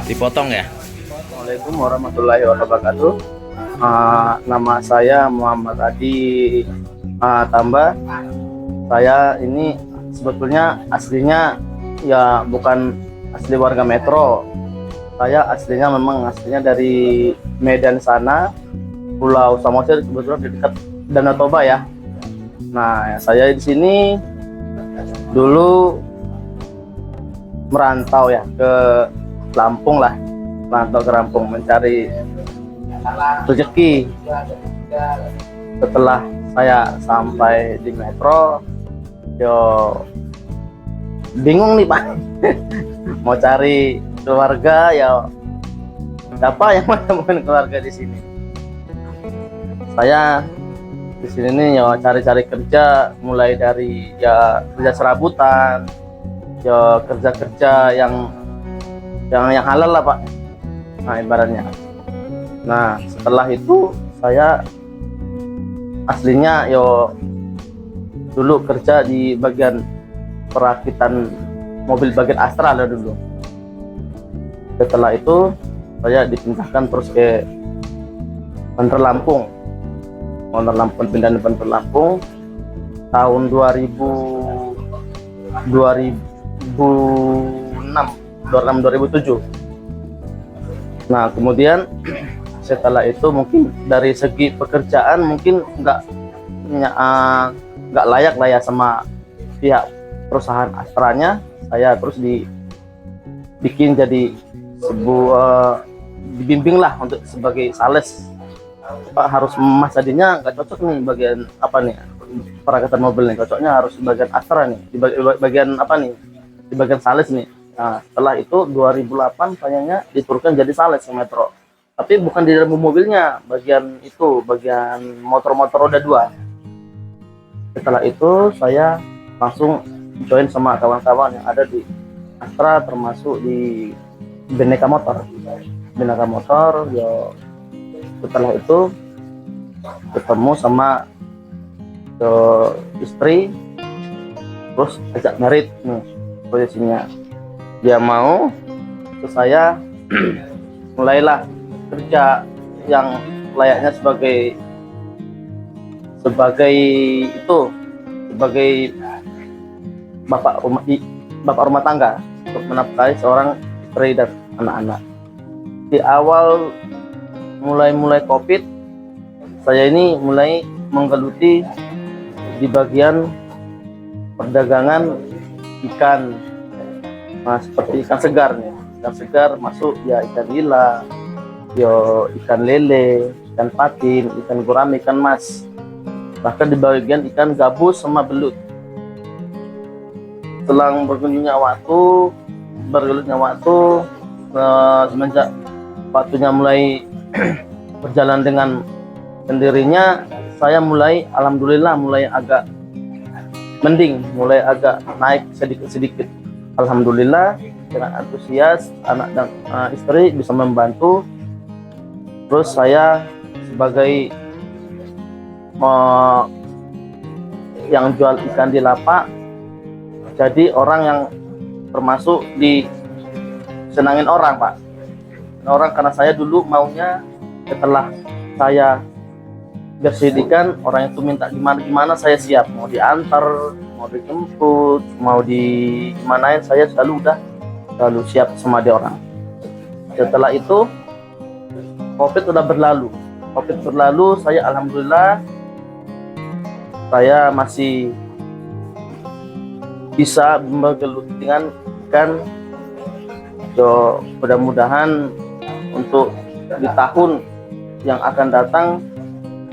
Dipotong ya. Assalamualaikum warahmatullahi wabarakatuh. Nama saya Muhammad Adi Tamba. Saya ini sebetulnya aslinya ya bukan asli warga Metro. Saya aslinya memang aslinya dari Medan sana, Pulau Samosir, kebetulan di dekat Danau Toba ya. Nah, saya di sini dulu merantau ya ke Lampung lah, merantau ke Lampung mencari rezeki. Setelah saya sampai di Metro, yo bingung nih Pak, mau cari keluarga ya, siapa yang mau nemuin keluarga di sini? Saya di sini nih ya cari-cari kerja, mulai dari ya kerja serabutan, ya kerja-kerja yang halal lah Pak. Nah ibaratnya. Nah setelah itu saya aslinya yo dulu kerja di bagian perakitan mobil bagian Astra lah dulu. Setelah itu saya dipindahkan terus ke Bandar Lampung. Bandar Lampung, pindah di Bandar Lampung tahun 2007. Nah kemudian setelah itu mungkin dari segi pekerjaan mungkin nggak layak lah ya sama pihak perusahaan Astranya. Saya terus dibikin jadi sebuah dibimbing lah untuk sebagai sales. Pak harus Mas Adinya nggak cocok nih bagian apa nih perakatan mobil nih, cocoknya harus di bagian Astra nih, di bagian apa nih, di bagian sales nih. Nah setelah itu 2008 kayaknya diturunkan jadi sales ke Metro, tapi bukan di dalam mobilnya, bagian itu bagian motor-motor roda 2. Setelah itu saya langsung join sama kawan-kawan yang ada di Astra, termasuk di Bhinneka Motor ya. Setelah itu ketemu sama istri, terus ajak merit nih posisinya, dia mau, terus saya mulailah kerja yang layaknya sebagai bapak rumah tangga untuk menafkahi seorang istri dan anak-anak. Di awal mulai COVID, saya ini mulai menggeluti di bagian perdagangan ikan. Nah, seperti ikan segar nih, ikan segar masuk ya, ikan nila, ikan lele, ikan patin, ikan gurame, ikan mas, bahkan di bagian ikan gabus sama belut. Selang bergelutnya waktu, semenjak waktunya mulai berjalan dengan sendirinya, saya alhamdulillah mulai agak mending, mulai agak naik sedikit. Alhamdulillah dengan antusias anak dan istri bisa membantu. Terus saya sebagai yang jual ikan di lapak, jadi orang yang termasuk disenangin orang Pak. Orang karena saya dulu maunya setelah saya bersih ikan, orang itu minta gimana saya siap, mau diantar, mau dijemput, mau dimanain, saya selalu siap sama dia orang. Setelah itu COVID berlalu, saya alhamdulillah saya masih bisa menggeluti dengan ikan. So mudah-mudahan untuk di tahun yang akan datang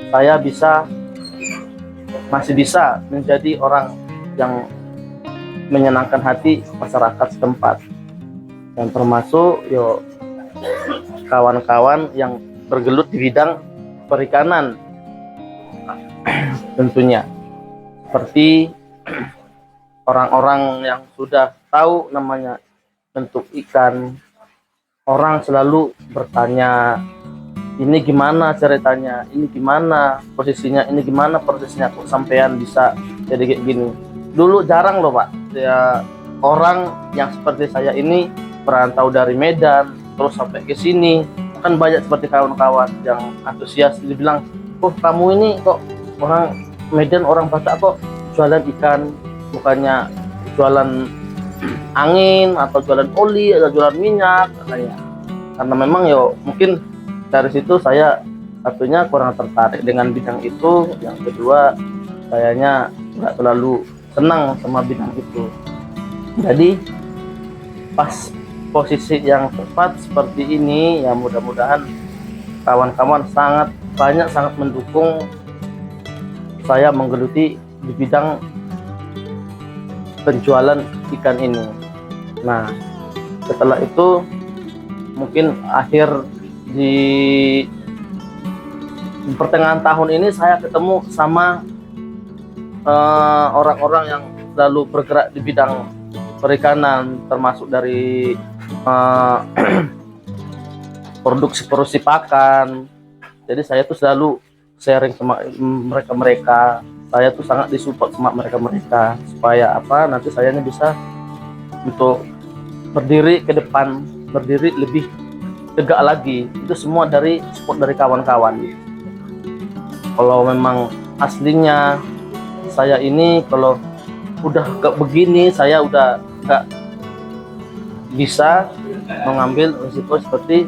saya masih bisa menjadi orang yang menyenangkan hati masyarakat setempat, dan termasuk kawan-kawan yang bergelut di bidang perikanan tentunya. seperti orang-orang yang sudah tahu namanya bentuk ikan, orang selalu bertanya, ini gimana ceritanya, ini gimana posisinya, ini gimana prosesnya kok sampean bisa jadi kayak gini. Dulu jarang loh Pak, ya, orang yang seperti saya ini berantau dari Medan terus sampai ke sini. Kan banyak seperti kawan-kawan yang antusias, dibilang, oh kamu ini kok orang Medan, orang Batak kok jualan ikan, bukannya jualan angin atau jualan oli atau jualan minyak katanya. Karena memang yo mungkin dari situ saya satunya kurang tertarik dengan bidang itu, yang kedua kayaknya nggak terlalu senang sama bidang itu. Jadi pas posisi yang tepat seperti ini ya, mudah-mudahan kawan-kawan sangat mendukung saya menggeluti di bidang penjualan ikan ini. Nah, setelah itu mungkin akhir di pertengahan tahun ini saya ketemu sama orang-orang yang selalu bergerak di bidang perikanan, termasuk dari produksi pakan. Jadi saya tuh selalu sharing sama mereka. Saya tuh sangat disupport sama mereka supaya apa, nanti saya bisa untuk berdiri ke depan, berdiri lebih tegak lagi. Itu semua dari support dari kawan-kawan. Kalau memang aslinya saya ini kalau udah kayak begini, saya udah nggak bisa mengambil risiko seperti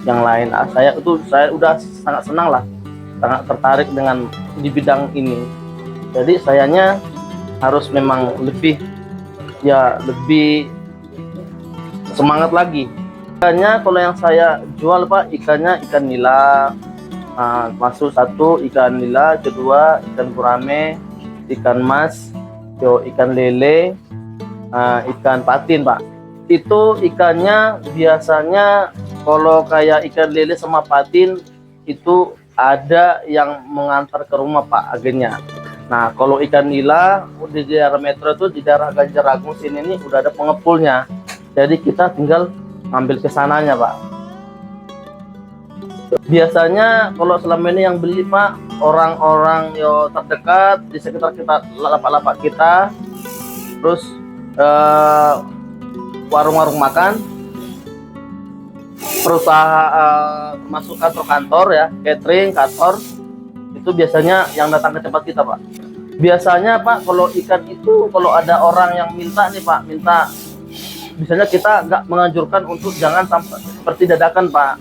yang lain. Saya udah sangat senang lah, sangat tertarik dengan di bidang ini. Jadi sayanya harus memang lebih semangat lagi. Ikannya kalau yang saya jual Pak, ikannya ikan nila, masuk satu ikan nila, kedua ikan gurame, ikan mas, ikan lele, ikan patin Pak. Itu ikannya biasanya kalau kayak ikan lele sama patin itu ada yang mengantar ke rumah Pak agennya. Nah, kalau ikan nila di daerah metro itu, di daerah Ganjar Agung sini nih udah ada pengepulnya. Jadi kita tinggal ambil ke sananya Pak. Biasanya kalau selama ini yang beli Pak, orang-orang terdekat di sekitar kita, lapak-lapak kita, terus warung-warung makan, perusahaan, masuk kantor-kantor ya, catering, kantor, itu biasanya yang datang ke tempat kita Pak. Biasanya Pak, kalau ikan itu kalau ada orang yang minta nih Pak, biasanya kita nggak menganjurkan untuk jangan sampai seperti dadakan Pak.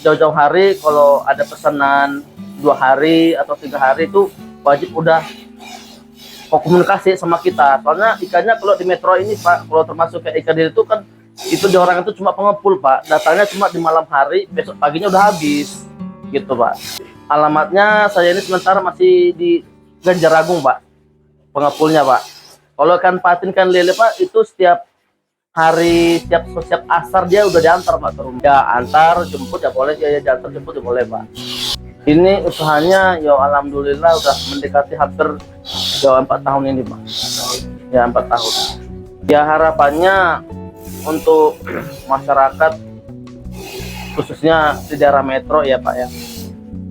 Jauh-jauh hari, kalau ada pesanan 2 hari atau 3 hari itu wajib udah komunikasi sama kita. Soalnya ikannya kalau di metro ini Pak, kalau termasuk kayak ikan itu kan, itu di orang itu cuma pengepul Pak, datanya cuma di malam hari, besok paginya udah habis gitu Pak. Alamatnya saya ini sementara masih di Ganjar Agung Pak, pengepulnya Pak. Kalau ikan patin, ikan lele Pak, itu setiap hari, setiap asar dia udah diantar Pak ke rumah. Ya antar jemput ya boleh, ya diantar jemput ya boleh Pak. Ini usahanya ya alhamdulillah udah mendekati hampir 4 tahun ini Pak. Ya 4 tahun. Ya harapannya untuk masyarakat khususnya di daerah metro ya Pak ya,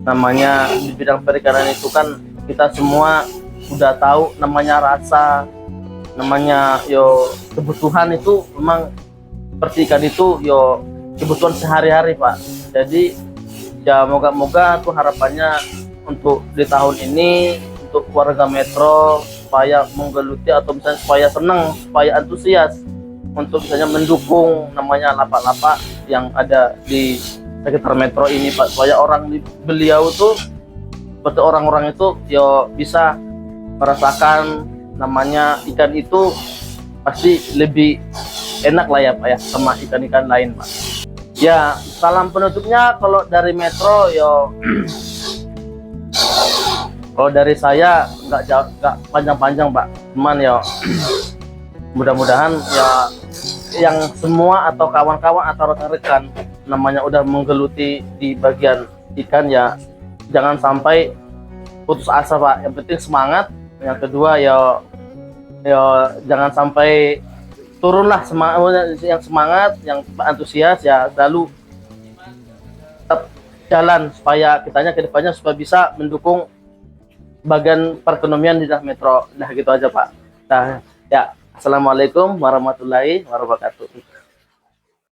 namanya di bidang perikanan itu kan kita semua udah tahu namanya rasa, namanya kebutuhan itu memang seperti ikan itu kebutuhan sehari-hari Pak. Jadi ya moga-moga tuh harapannya untuk di tahun ini untuk warga metro supaya menggeluti atau misalnya supaya senang, supaya antusias untuk misalnya mendukung namanya lapak-lapak yang ada di sekitar metro ini Pak, supaya beliau tuh seperti orang-orang itu bisa merasakan namanya ikan itu pasti lebih enak lah ya Pak ya sama ikan-ikan lain Pak. Ya salam penutupnya kalau dari metro kalau dari saya nggak panjang-panjang Pak, cuman mudah-mudahan yang semua atau kawan-kawan atau rekan-rekan namanya udah menggeluti di bagian ikan ya jangan sampai putus asa Pak. Yang penting semangat, Yang kedua ya jangan sampai turunlah semangat, yang antusias ya selalu tetap jalan supaya kitanya ke depannya supaya bisa mendukung bagian perekonomian di daerah metro. Nah gitu aja Pak. Nah ya, assalamualaikum warahmatullahi wabarakatuh.